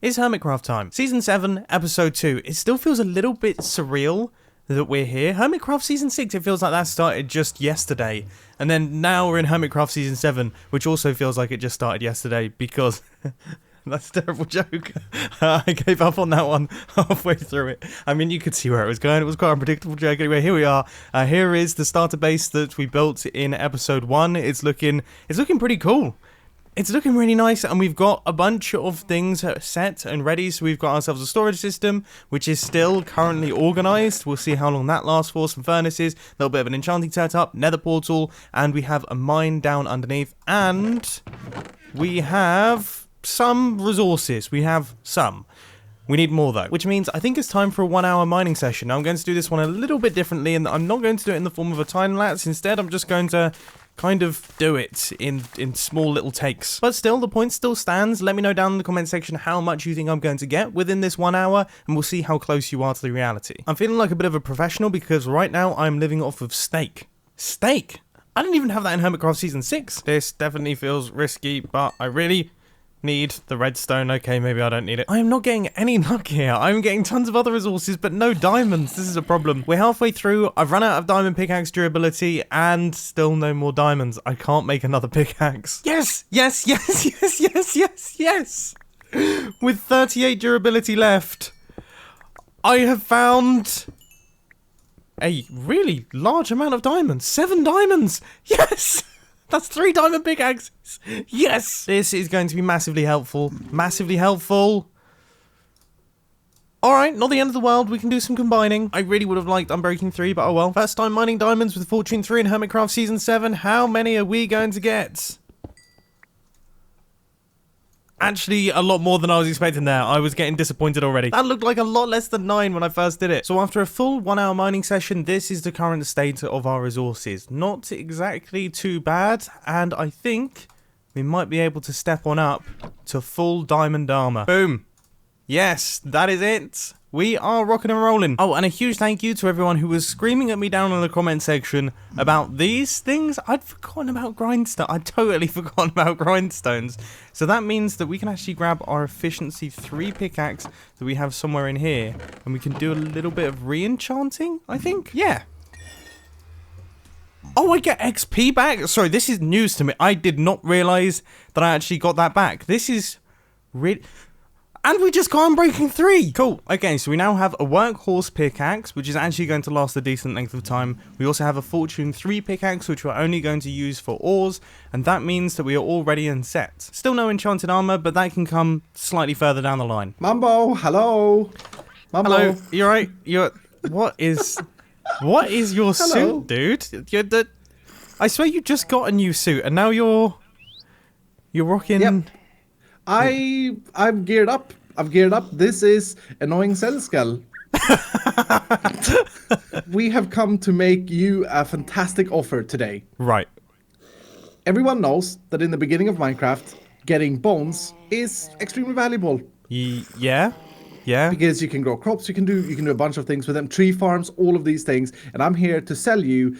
It's Hermitcraft time. Season 7, Episode 2. It still feels a little bit surreal that we're here. Hermitcraft Season 6, it feels like that started just yesterday. And then now we're in Hermitcraft Season 7, which also feels like it just started yesterday because... That's a terrible joke. I gave up on that one halfway through it. I mean, you could see where it was going. It was quite an unpredictable joke. Anyway, here we are. Here is the starter base that we built in Episode 1. It's looking pretty cool. It's looking really nice, and we've got a bunch of things set and ready. So we've got ourselves a storage system, which is still currently organised. We'll see how long that lasts for. Some furnaces, a little bit of an enchanting setup, nether portal, and we have a mine down underneath. And we have some resources. We have some. We need more though, which means I think it's time for a 1 hour mining session. Now I'm going to do this one a little bit differently, and I'm not going to do it in the form of a time lapse. Instead, I'm just going to kind of do it in small little takes. But still, the point still stands. Let me know down in the comment section how much you think I'm going to get within this 1 hour, and we'll see how close you are to the reality. I'm feeling like a bit of a professional because right now I'm living off of steak. Steak? I didn't even have that in Hermitcraft Season 6. This definitely feels risky, but I really need the redstone. Okay, maybe I don't need it. I am not getting any luck here. I'm getting tons of other resources, but no diamonds. This is a problem. We're halfway through. I've run out of diamond pickaxe durability and still no more diamonds. I can't make another pickaxe. Yes, yes, yes, yes, yes, yes, yes. With 38 durability left, I have found a really large amount of diamonds. 7 diamonds. Yes. That's 3 diamond pickaxes. Yes! This is going to be massively helpful. Massively helpful. Alright, not the end of the world. We can do some combining. I really would have liked Unbreaking 3, but oh well. First time mining diamonds with Fortune 3 in Hermitcraft Season 7. How many are we going to get? Actually, a lot more than I was expecting there. I was getting disappointed already. That looked like a lot less than 9 when I first did it. So after a full 1 hour mining session, this is the current state of our resources. Not exactly too bad, and I think we might be able to step on up to full diamond armor. Boom. Yes, that is it. We are rocking and rolling. Oh, and a huge thank you to everyone who was screaming at me down in the comment section about these things. I'd forgotten about grindstone. I'd totally forgotten about grindstones. So that means that we can actually grab our efficiency 3 pickaxe that we have somewhere in here, and we can do a little bit of re-enchanting, I think. Yeah. Oh, I get XP back? Sorry, this is news to me. I did not realize that I actually got that back. This is really... And we just got Unbreaking 3! Cool. Okay, so we now have a workhorse pickaxe, which is actually going to last a decent length of time. We also have a Fortune 3 pickaxe, which we're only going to use for ores, and that means that we are all ready and set. Still no enchanted armor, but that can come slightly further down the line. Mumbo, hello. Mumbo. Hello, you're right. What is your suit, dude? I swear you just got a new suit, and now you're rocking... Yep. I'm geared up. I've geared up. This is Annoying Cellskull. We have come to make you a fantastic offer today. Right. Everyone knows that in the beginning of Minecraft, getting bones is extremely valuable. Yeah. Yeah. Because you can grow crops, you can do a bunch of things with them, tree farms, all of these things, and I'm here to sell you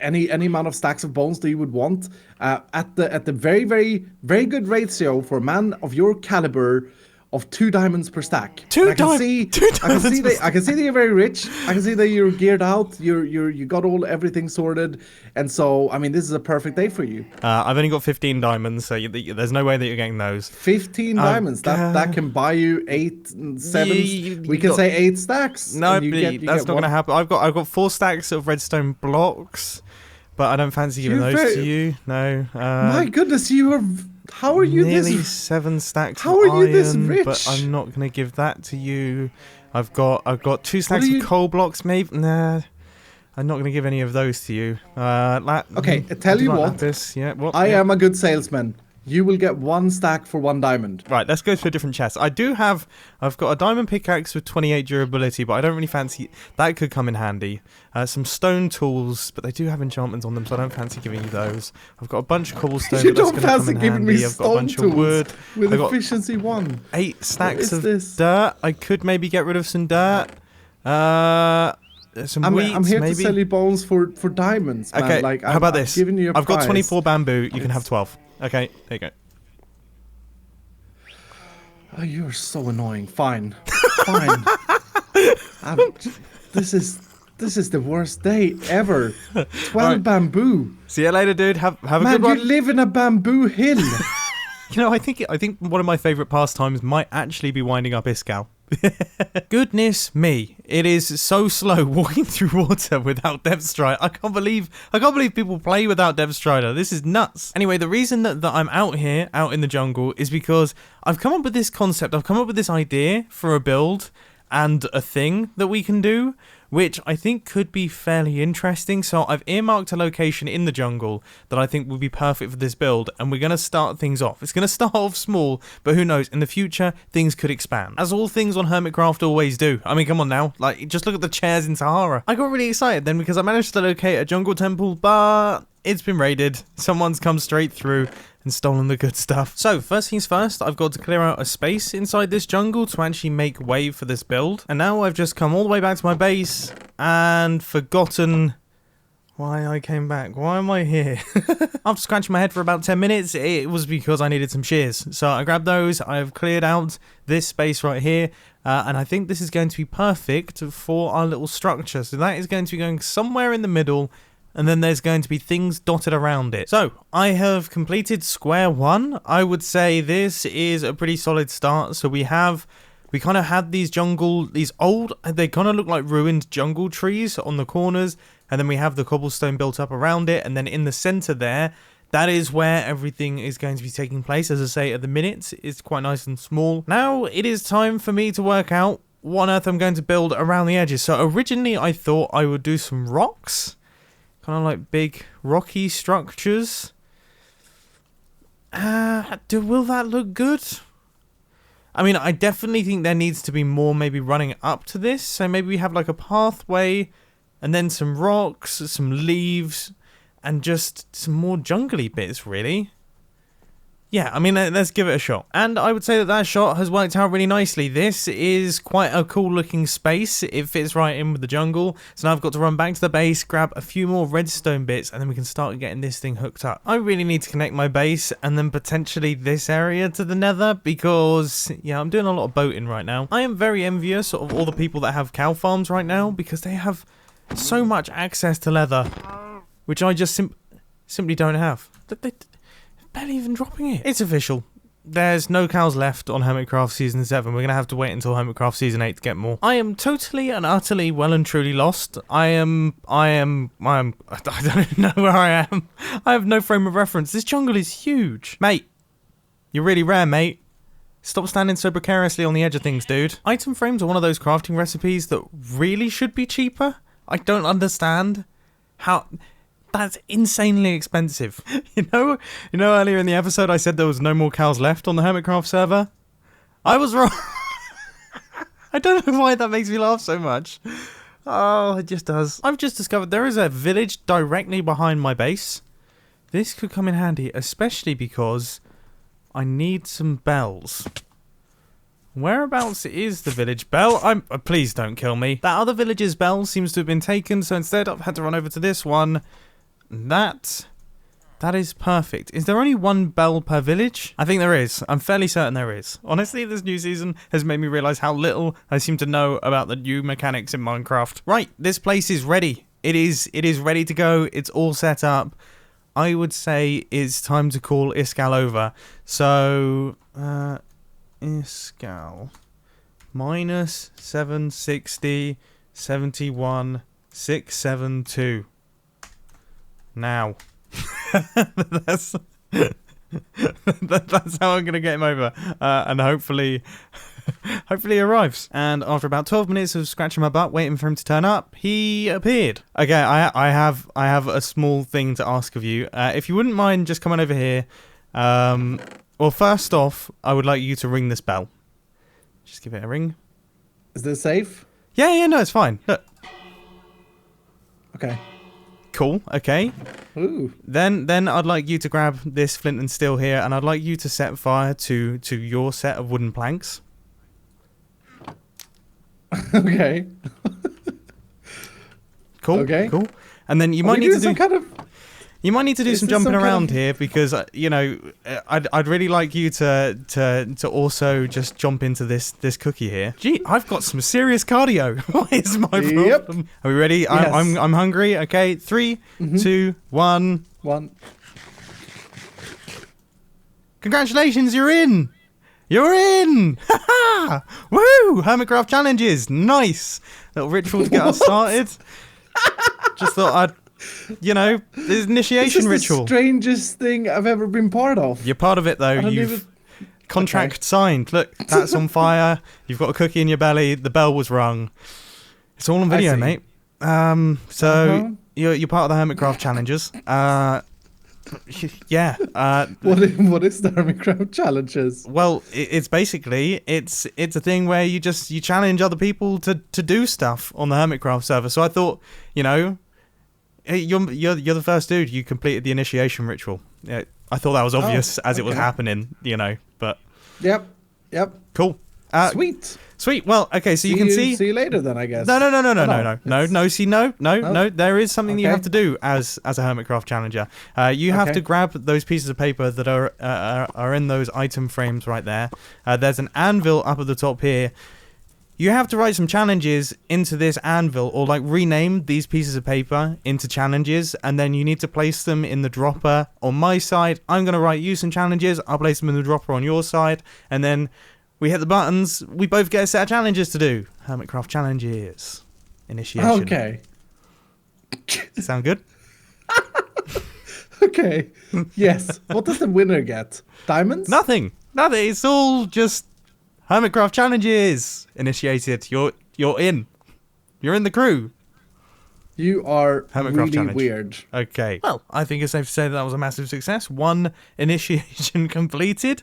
any amount of stacks of bones that you would want at the very, very, very good ratio for a man of your caliber of 2 diamonds per stack. I can see that you're very rich. I can see that you're geared out. You got everything sorted, and so I mean this is a perfect day for you. I've only got 15 diamonds, so there's no way that you're getting those. 15 diamonds. That can buy you 8, 7. We can say 8 stacks. No, that's not gonna happen. I've got 4 stacks of redstone blocks, but I don't fancy giving those to you. No. My goodness, you are. How are you nearly this? 7 stacks How of are you iron, this rich? But I'm not gonna give that to you. I've got 2 stacks of coal blocks, maybe. Nah, I'm not gonna give any of those to you. Okay, I tell you what. Yeah, what? I am a good salesman. You will get 1 stack for 1 diamond. Right, let's go to a different chest. I've got a diamond pickaxe with 28 durability, but I don't really fancy... That could come in handy. Some stone tools, but they do have enchantments on them, so I don't fancy giving you those. I've got a bunch of cobblestone, You but that's don't going to come fancy in giving handy. me I've got a bunch stone of wood. with I've got efficiency 1. 8 stacks of this? dirt. I could maybe get rid of some dirt. Some wheat, I'm here maybe. to sell you bones for diamonds, man. Okay, Like, how about this? I've got 24 bamboo. You can have 12. Okay, there you go. Oh, you're so annoying. Fine. Fine. I'm, this is the worst day ever. 12 right. bamboo. See you later, dude. Have a Man, good one. you live in a bamboo hill. You know, I think one of my favourite pastimes might actually be winding up Iskal. Goodness me, it is so slow walking through water without Depth Strider. I can't believe people play without Depth Strider. This is nuts. Anyway, the reason that I'm out here, out in the jungle, is because I've come up with this concept. I've come up with this idea for a build and a thing that we can do, which I think could be fairly interesting. So I've earmarked a location in the jungle that I think would be perfect for this build, and we're going to start things off. It's going to start off small, but who knows, in the future, things could expand. As all things on Hermitcraft always do. I mean, come on now, like, just look at the chairs in Sahara. I got really excited then because I managed to locate a jungle temple, but it's been raided. Someone's come straight through and stolen the good stuff. So first things first, I've got to clear out a space inside this jungle to actually make way for this build. And now I've just come all the way back to my base and forgotten why I came back. Why am I here? After scratching my head for about 10 minutes, it was because I needed some shears. So I grabbed those, I've cleared out this space right here, and I think this is going to be perfect for our little structure. So that is going to be going somewhere in the middle, and then there's going to be things dotted around it. So I have completed square one. I would say this is a pretty solid start. So we kind of had these old, they kind of look like ruined jungle trees on the corners. And then we have the cobblestone built up around it. And then in the center there, that is where everything is going to be taking place. As I say, at the minute, it's quite nice and small. Now it is time for me to work out what on earth I'm going to build around the edges. So originally I thought I would do some rocks. Kind of like big rocky structures. Will that look good? I mean, I definitely think there needs to be more maybe running up to this. So maybe we have like a pathway and then some rocks, some leaves, and just some more jungly bits, really. Yeah, I mean, let's give it a shot. And I would say that shot has worked out really nicely. This is quite a cool looking space. It fits right in with the jungle. So now I've got to run back to the base, grab a few more redstone bits, and then we can start getting this thing hooked up. I really need to connect my base and then potentially this area to the nether because, yeah, I'm doing a lot of boating right now. I am very envious of all the people that have cow farms right now because they have so much access to leather, which I just simply don't have. They barely even dropping it. It's official. There's no cows left on Hermitcraft Season 7. We're going to have to wait until Hermitcraft Season 8 to get more. I am totally and utterly well and truly lost. I don't know where I am. I have no frame of reference. This jungle is huge. Mate, you're really rare, mate. Stop standing so precariously on the edge of things, dude. Item frames are one of those crafting recipes that really should be cheaper. I don't understand how... That's insanely expensive. You know, earlier in the episode I said there was no more cows left on the Hermitcraft server? I was wrong. I don't know why that makes me laugh so much. Oh, it just does. I've just discovered there is a village directly behind my base. This could come in handy, especially because I need some bells. Whereabouts is the village bell? Please don't kill me. That other village's bell seems to have been taken, so instead I've had to run over to this one. That is perfect. Is there only one bell per village? I think there is. I'm fairly certain there is. Honestly, this new season has made me realize how little I seem to know about the new mechanics in Minecraft. Right, this place is ready. It is ready to go. It's all set up. I would say it's time to call Iskal over. So, Iskal minus 760 71 672. Now. that's how I'm gonna get him over, and hopefully he arrives. And after about 12 minutes of scratching my butt waiting for him to turn up, he appeared. Okay, I have a small thing to ask of you. If you wouldn't mind just coming over here. Well, first off, I would like you to ring this bell. Just give it a ring. Is this safe? Yeah, no, it's fine. Look. Okay. Cool, okay. Ooh. Then I'd like you to grab this flint and steel here, and I'd like you to set fire to your set of wooden planks. Okay. Cool. Okay. Cool. And then you might need to do some kind of... You might need to do Is some this jumping some kind around of- here because you know I'd really like you to also just jump into this cookie here. Gee, I've got some serious cardio. What is my Yep. problem? Are we ready? Yes. I'm hungry. Okay, 3, 2, 1. One. Congratulations, you're in. You're in. Woo! Hermitcraft Challenges. Nice little ritual to get us started. Just thought I'd. You know, this initiation This is ritual. the strangest thing I've ever been part of. You're part of it though. don't You've even- contract signed. Look, that's on fire. You've got a cookie in your belly. The bell was rung. It's all on video, see. mate. So Uh-huh. you're part of the Hermitcraft Challenges. Yeah. What is the Hermitcraft Challenges? Well, it's basically it's a thing where you challenge other people to do stuff on the Hermitcraft server. So I thought, you know, hey, you're the first dude. You completed the initiation ritual. Yeah, I thought that was obvious as it was okay. happening, you know. But Yep. cool. Sweet. Sweet. Well, okay. So you can see. See you later then, I guess. No. It's- See, no. There is something that you Okay. have to do as a Hermitcraft Challenger. You have Okay. to grab those pieces of paper that are in those item frames right there. There's an anvil up at the top here. You have to write some challenges into this anvil, or like rename these pieces of paper into challenges, and then you need to place them in the dropper on my side. I'm going to write you some challenges. I'll place them in the dropper on your side, and then we hit the buttons. We both get a set of challenges to do. Hermitcraft Challenges. Initiation. Okay. Sound good? Okay. Yes. What does the winner get? Diamonds? Nothing. It's all just Hermitcraft Challenges. Initiated. You're in. You're in the crew. You are Hermitcraft really challenge. weird. Okay. Well, I think it's safe to say that was a massive success. 1 initiation completed.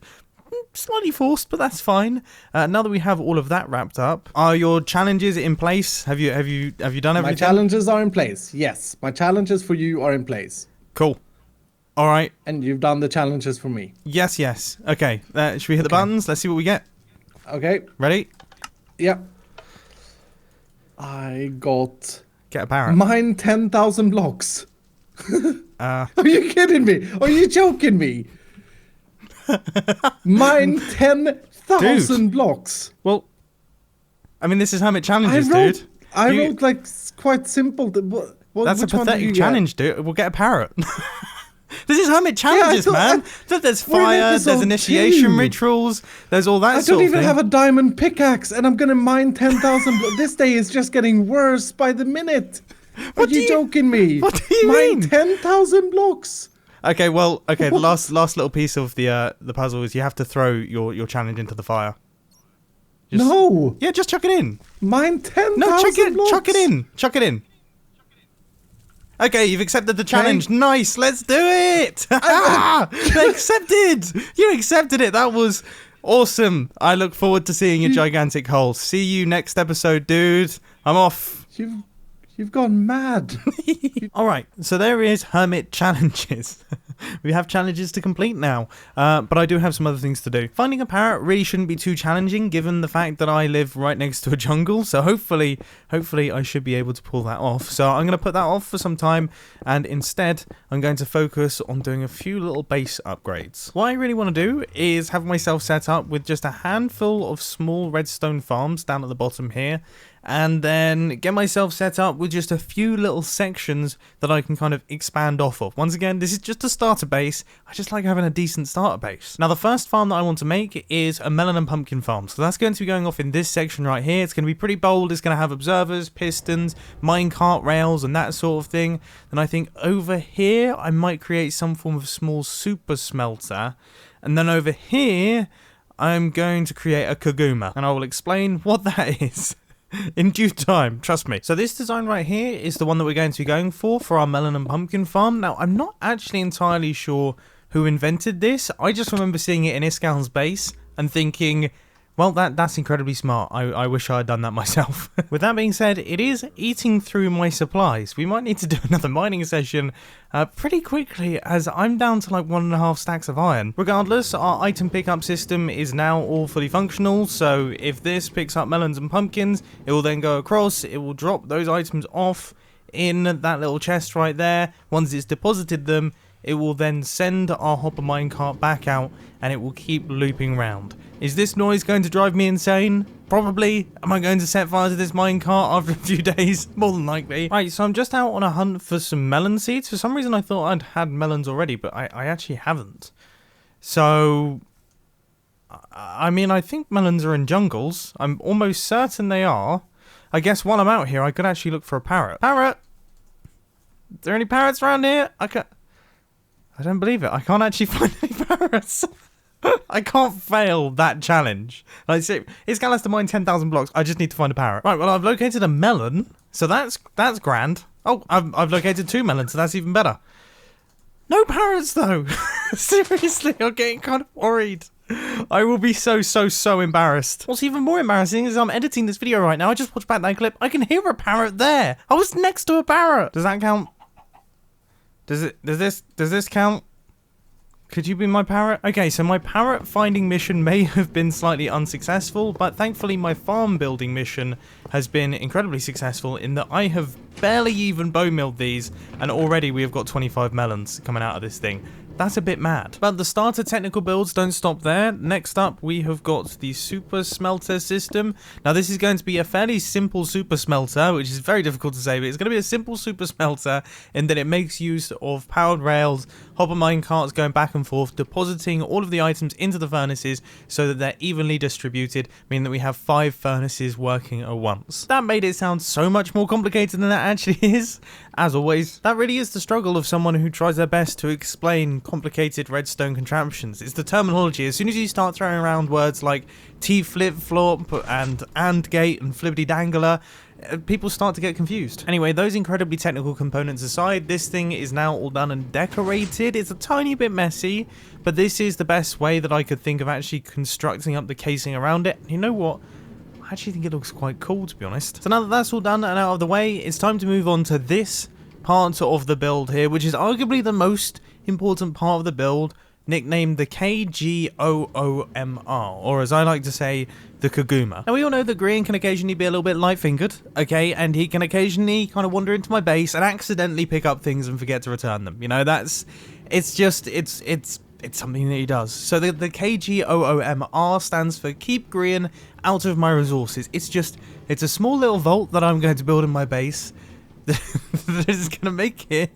Slightly forced, but that's fine. Now that we have all of that wrapped up, are your challenges in place? Have you done everything? My challenges are in place. Yes. My challenges for you are in place. Cool. All right. And you've done the challenges for me. Yes. Okay. Should we hit the buttons? Let's see what we get. Okay. Ready? Yep. I got Get a parrot. mine 10,000 blocks. Uh, Are you kidding me? Are you joking me? Mine 10,000 blocks. well, I mean, this is Hermit I Challenges, wrote, dude. I You- wrote like quite simple. That's a which one did you pathetic get? challenge, dude. We'll get a parrot. This is Hermit Challenges, thought- man. Look, there's we're in fire, there's episode initiation 2. rituals, there's all that I sort don't of even thing. have a diamond pickaxe, and I'm gonna mine 10,000. This day is just getting worse by the minute. Are you joking me? What do you mine mean? 10,000 blocks. Okay, well, the last little piece of the puzzle is you have to throw your challenge into the fire. Just- No, Yeah, just chuck it in. mine 10,000 No, blocks. chuck it in. Okay, you've accepted the challenge. Nice, let's do it. They accepted. You accepted it. That was awesome. I look forward to seeing your gigantic hole. See you next episode, dude. I'm off. You've gone mad. All right, so there is Hermit Challenges. We have challenges to complete now, but I do have some other things to do. Finding a parrot really shouldn't be too challenging given the fact that I live right next to a jungle, so hopefully I should be able to pull that off. So I'm going to put that off for some time, and instead I'm going to focus on doing a few little base upgrades. What I really want to do is have myself set up with just a handful of small redstone farms down at the bottom here, and then get myself set up with just a few little sections that I can kind of expand off of. Once again, this is just a starter base. I just like having a decent starter base. Now, the first farm that I want to make is a melon and pumpkin farm. So that's going to be going off in this section right here. It's going to be pretty bold. It's going to have observers, pistons, minecart rails, and that sort of thing. Then I think over here, I might create some form of small super smelter. And then over here, I'm going to create a kaguma. And I will explain what that is in due time, trust me. So this design right here is the one that we're going to be going for our melon and pumpkin farm. Now, I'm not actually entirely sure who invented this. I just remember seeing it in Iskal's base and thinking, well, that's incredibly smart. I wish I had done that myself. With that being said, it is eating through my supplies. We might need to do another mining session pretty quickly, as I'm down to like 1.5 stacks of iron. Regardless, our item pickup system is now all fully functional, so if this picks up melons and pumpkins, it will then go across, it will drop those items off in that little chest right there. Once it's deposited them, it will then send our hopper minecart back out and it will keep looping round. Is this noise going to drive me insane? Probably. Am I going to set fire to this minecart after a few days? More than likely. Right, so I'm just out on a hunt for some melon seeds. For some reason I thought I'd had melons already, but I actually haven't. So, I mean, I think melons are in jungles. I'm almost certain they are. I guess while I'm out here, I could actually look for a parrot. Parrot! Is there any parrots around here? I don't believe it. I can't actually find any parrots. I can't fail that challenge. Like, it's going to have to mine 10,000 blocks. I just need to find a parrot. Right, well, I've located a melon, so that's grand. Oh, I've located 2 melons, so that's even better. No parrots, though. Seriously, I'm getting kind of worried. I will be so embarrassed. What's even more embarrassing is I'm editing this video right now. I just watched back that clip. I can hear a parrot there. I was next to a parrot. Does that count? Does this count? Could you be my parrot? Okay, so my parrot finding mission may have been slightly unsuccessful, but thankfully my farm building mission has been incredibly successful in that I have barely even bone milled these, and already we have got 25 melons coming out of this thing. That's a bit mad. But the starter technical builds don't stop there. Next up, we have got the super smelter system. Now, this is going to be a fairly simple super smelter, which is very difficult to say, but it's going to be a simple super smelter in that it makes use of powered rails, hopper mine carts going back and forth, depositing all of the items into the furnaces so that they're evenly distributed, meaning that we have 5 furnaces working at once. That made it sound so much more complicated than that actually is. As always, that really is the struggle of someone who tries their best to explain complicated redstone contraptions. It's the terminology. As soon as you start throwing around words like T-flip-flop and gate and flippity-dangler, people start to get confused. Anyway, those incredibly technical components aside, this thing is now all done and decorated. It's a tiny bit messy, but this is the best way that I could think of actually constructing up the casing around it. You know what? I actually think it looks quite cool, to be honest. So now that that's all done and out of the way, it's time to move on to this part of the build here, which is arguably the most important part of the build, nicknamed the KGOOMR, or as I like to say, the Kaguma. Now, we all know that Green can occasionally be a little bit light-fingered, okay, and he can occasionally kind of wander into my base and accidentally pick up things and forget to return them. You know, it's something that he does. So the KGOOMR stands for Keep Green Out of My Resources. It's a small little vault that I'm going to build in my base that is going to make it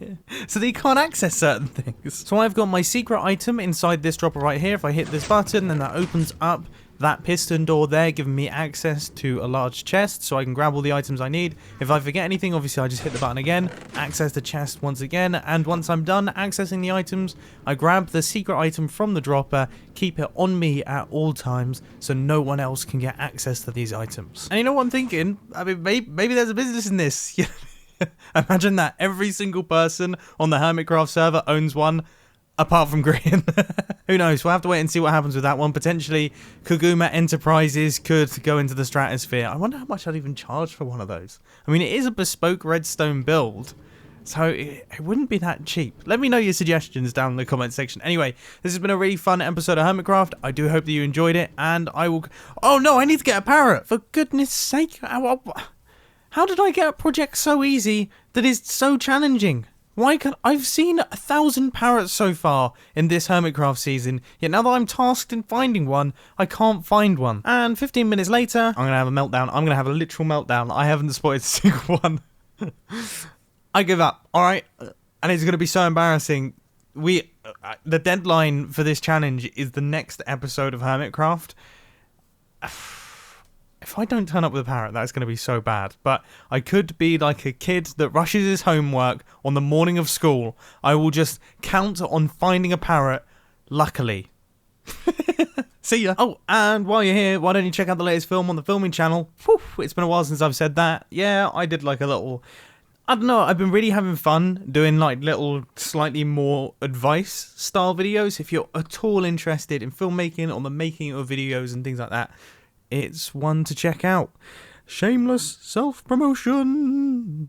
so that you can't access certain things. So I've got my secret item inside this dropper right here. If I hit this button, then that opens up that piston door there, giving me access to a large chest so I can grab all the items I need. If I forget anything, obviously I just hit the button again, access the chest once again, and once I'm done accessing the items, I grab the secret item from the dropper, keep it on me at all times so no one else can get access to these items. And you know what I'm thinking? I mean, maybe there's a business in this. Imagine that every single person on the Hermitcraft server owns one, apart from Green. Who knows? We'll have to wait and see what happens with that one. Potentially, Kaguma Enterprises could go into the stratosphere. I wonder how much I'd even charge for one of those. I mean, it is a bespoke redstone build, so it wouldn't be that cheap. Let me know your suggestions down in the comment section. Anyway, this has been a really fun episode of Hermitcraft. I do hope that you enjoyed it, and I will... Oh no, I need to get a parrot! For goodness sake, how did I get a project so easy that is so challenging? I've seen 1,000 parrots so far in this Hermitcraft season, yet now that I'm tasked in finding one, I can't find one. And 15 minutes later, I'm going to have a meltdown. I'm going to have a literal meltdown. I haven't spotted a single one. I give up, alright? And it's going to be so embarrassing. The deadline for this challenge is the next episode of Hermitcraft. If I don't turn up with a parrot, that's going to be so bad. But I could be like a kid that rushes his homework on the morning of school. I will just count on finding a parrot, luckily. See ya. Oh, and while you're here, why don't you check out the latest film on the filming channel? Whew, it's been a while since I've said that. Yeah, I did like a little... I don't know, I've been really having fun doing like little slightly more advice style videos. If you're at all interested in filmmaking or the making of videos and things like that, it's one to check out. Shameless self-promotion.